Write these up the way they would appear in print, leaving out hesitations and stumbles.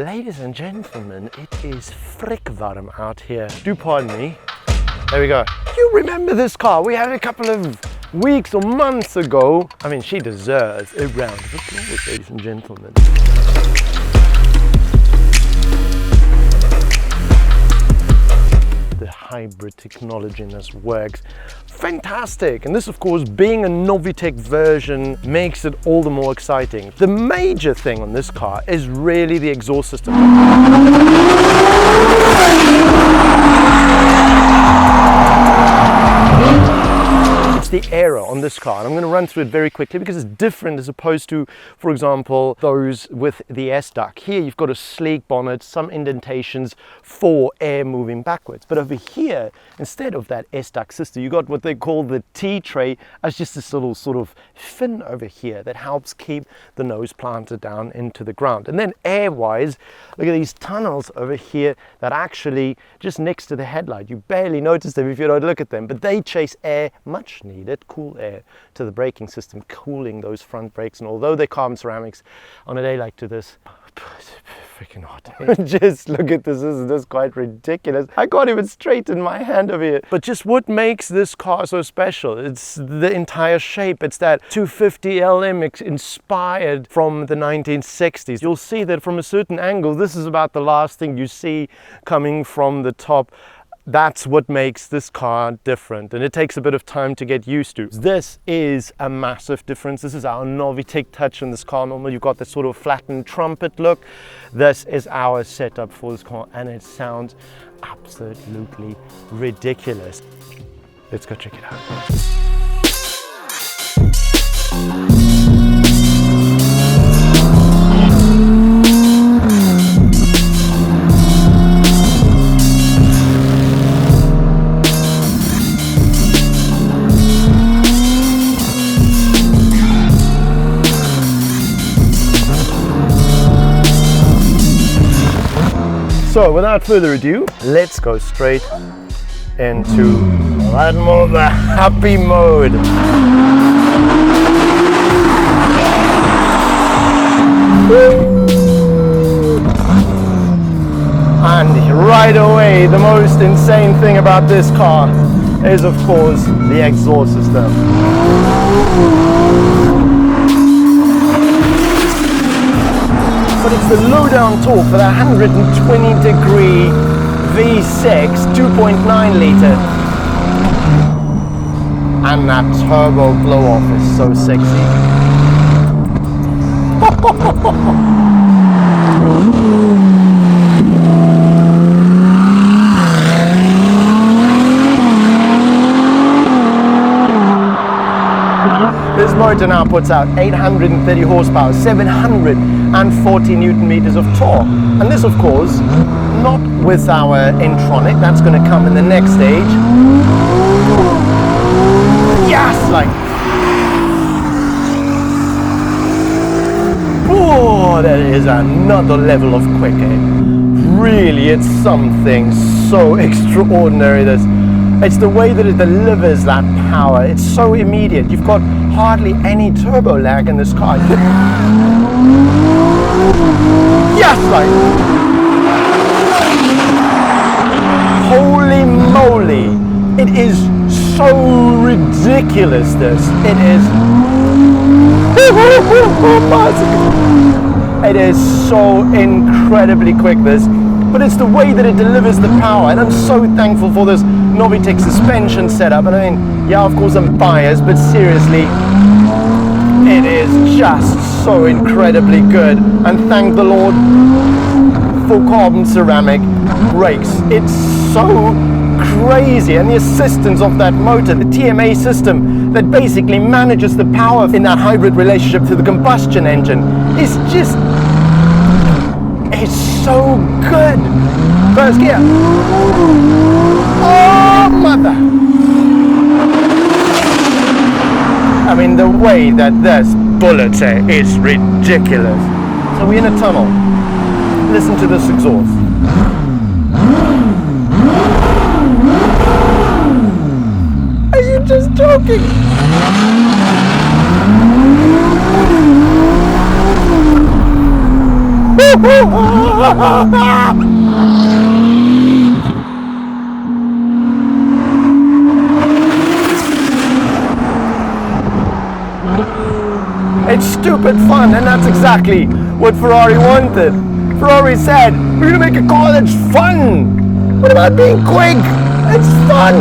Ladies and gentlemen, it is frick warm out here. Do pardon me. There we go. You remember this car? We had a couple of weeks or months ago. I mean, she deserves a round of applause, ladies and gentlemen. The hybrid technology in this works fantastic, and this of course being a Novitec version makes it all the more exciting. The major thing on this car is really the exhaust system. It's the aero on this car, and I'm going to run through it very quickly because it's different as opposed to, for example, those with the S-duct. Here you've got a sleek bonnet, some indentations for air moving backwards, but over here, instead of that S-duct system, you got what they call the T-tray as just this little sort of fin over here that helps keep the nose planted down into the ground. And then air-wise, look at these tunnels over here that actually just next to the headlight. You barely notice them if you don't look at them, but they chase air, much needed cool air, to the braking system, cooling those front brakes. And although they're carbon ceramics, on a day like this, it's freaking hot. Just look at this, isn't this quite ridiculous? I can't even straighten my hand over here. But just what makes this car so special? It's the entire shape. It's that 250 LM inspired from the 1960s. You'll see that from a certain angle, this is about the last thing you see coming from the top. That's what makes this car different, and it takes a bit of time to get used to. This is a massive difference. This is our Novitec touch in this car. Normally you've got this sort of flattened trumpet look. This is our setup for this car, and it sounds absolutely ridiculous. Let's go check it out. So without further ado, let's go straight into a lot more of the happy mode. And right away, the most insane thing about this car is of course the exhaust system. But it's the low down torque for that 120 degree V6 2.9 litre. And that turbo blow off is so sexy. This motor now puts out 830 horsepower, 740 newton meters of torque. And this, of course, not with our Intronic, that's going to come in the next stage. Yes, like. Oh, that is another level of quick aim. Really, it's something so extraordinary. It's the way that it delivers that power. It's so immediate. You've got hardly any turbo lag in this car. Yes, like. Holy moly. It is so ridiculous, this. It is. It is so incredibly quick, this. But it's the way that it delivers the power, and I'm so thankful for this Novitec suspension setup. And I mean, yeah, of course I'm biased, but seriously, it is just so incredibly good. And thank the Lord for carbon ceramic brakes. It's so crazy, and the assistance of that motor, the TMA system that basically manages the power in that hybrid relationship to the combustion engine, is just. It's so good. First gear. Oh, mother. I mean, the way that this bullet is ridiculous. So we're in a tunnel. Listen to this exhaust. Are you just joking? It's stupid fun, and that's exactly what Ferrari wanted. Ferrari said, we're gonna make a car that's fun. What about being quick? It's fun.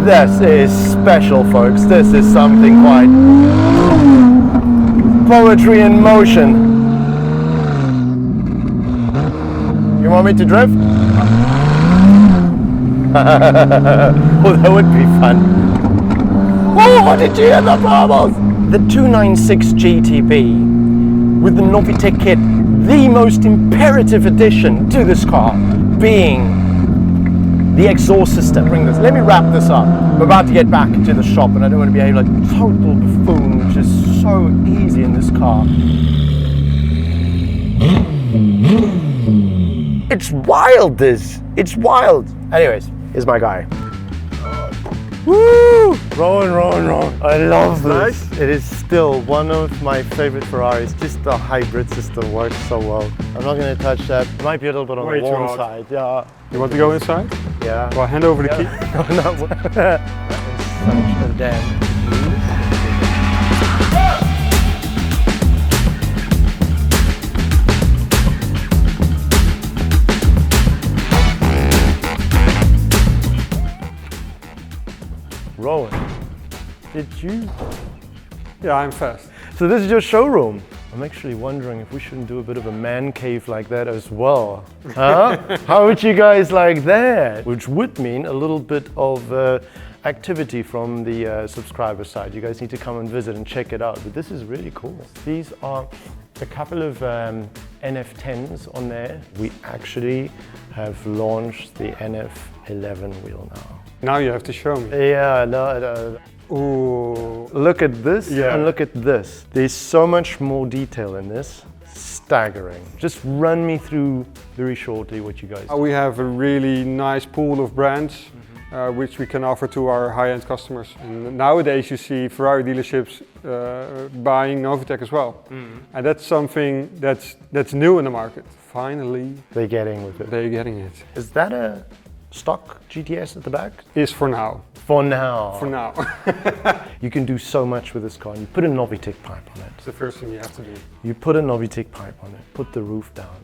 This is special, folks. This is something quite poetry in motion. You want me to drift? Well, that would be fun. Oh, did you hear the bubbles? The 296 GTB with the Novitec kit, the most imperative addition to this car being the exhaust system. Bring this. Let me wrap this up. I'm about to get back into the shop and I don't want to behave like a total buffoon, which is so easy in this car. It's wild, this. It's wild. Anyways, here's my guy. Woo! Rowan. I love this. Nice. It is still one of my favorite Ferraris. Just the hybrid system works so well. I'm not going to touch that. It might be a little bit on the warm side. Yeah. You want to go inside? Yeah. Well, hand over the key. No. That is such a damn. Rowan, did you? Yeah, I'm fast. So this is your showroom. I'm actually wondering if we shouldn't do a bit of a man cave like that as well. Huh? How would you guys like that? Which would mean a little bit of activity from the subscriber side. You guys need to come and visit and check it out. But this is really cool. These are a couple of NF10s on there. We actually have launched the NF11 wheel now. Now you have to show me. Yeah, no. Ooh. Look at this and look at this. There's so much more detail in this. Staggering. Just run me through very shortly what you guys do. We have a really nice pool of brands which we can offer to our high-end customers. And nowadays you see Ferrari dealerships buying Novitec as well. And that's something that's new in the market. Finally. They're getting with it. They're getting it. Is that a stock GTS at the back? Is for now. For now. For now. You can do so much with this car. You put a Novitec pipe on it. It's the first thing you have to do. You put a Novitec pipe on it. Put the roof down.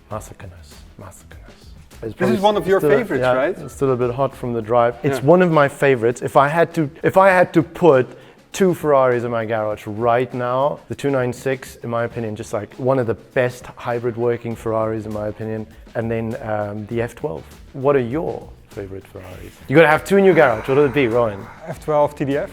Massacreness. This is one of your favorites, right? It's still a bit hot from the drive. It's one of my favorites. If I had to put two Ferraris in my garage right now, the 296, in my opinion, just like one of the best hybrid working Ferraris in my opinion, and then the F12. What are your favorite Ferraris? You gotta have two in your garage. What would it be, Rowan? F12 TDF.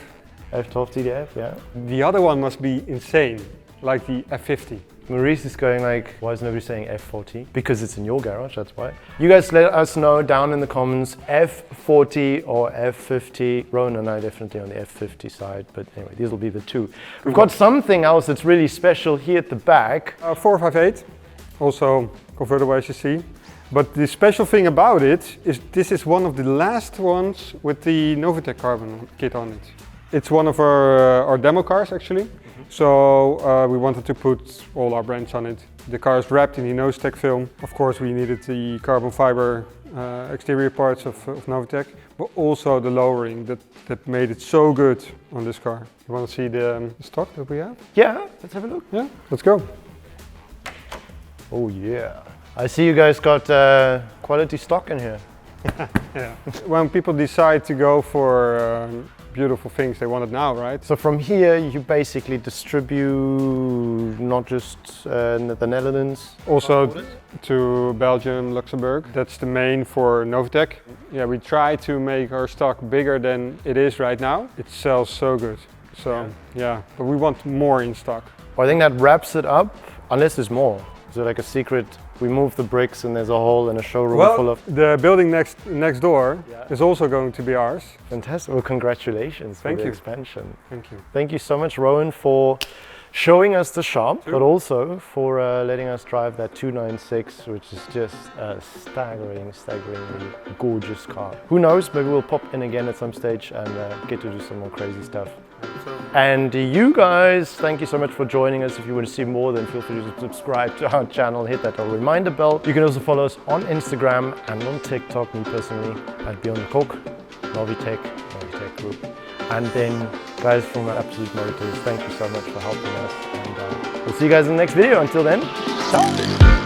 F12 TDF, yeah. The other one must be insane, like the F50. Maurice is going like, why is nobody saying F40? Because it's in your garage, that's why. You guys let us know down in the comments, F40 or F50. Rowan and I definitely on the F50 side, but anyway, these will be the two. We've got something else that's really special here at the back. 458, also convertible as you see. But the special thing about it is this is one of the last ones with the Novitec carbon kit on it. It's one of our demo cars actually. So we wanted to put all our brands on it. The car is wrapped in the Novitec film. Of course we needed the carbon fiber exterior parts of Novitec, but also the lowering that made it so good on this car. You want to see the stock that we have? Yeah, let's have a look. Yeah, let's go. Oh yeah. I see you guys got quality stock in here. Yeah. When people decide to go for beautiful things, they want it now, right? So from here you basically distribute not just the Netherlands, also to Belgium, Luxembourg. That's the main for Novitec. Yeah, we try to make our stock bigger than it is right now. It sells so good. So yeah, but we want more in stock. Well, I think that wraps it up, unless there's more. Is it like a secret? We move the bricks and there's a hole in a showroom full of... The building next door is also going to be ours. Fantastic. Well, congratulations for the expansion. Thank you. Thank you so much, Rowan, for showing us the shop, but also for letting us drive that 296, which is just a staggeringly gorgeous car. Who knows, maybe we'll pop in again at some stage and get to do some more crazy stuff. And you guys, thank you so much for joining us. If you want to see more, then feel free to subscribe to our channel, hit that little reminder bell. You can also follow us on Instagram and on TikTok. Me personally, at Beyond the Cook, Novitec Group. And then guys from Absolute Motors, thank you so much for helping us. And we'll see you guys in the next video. Until then, ciao!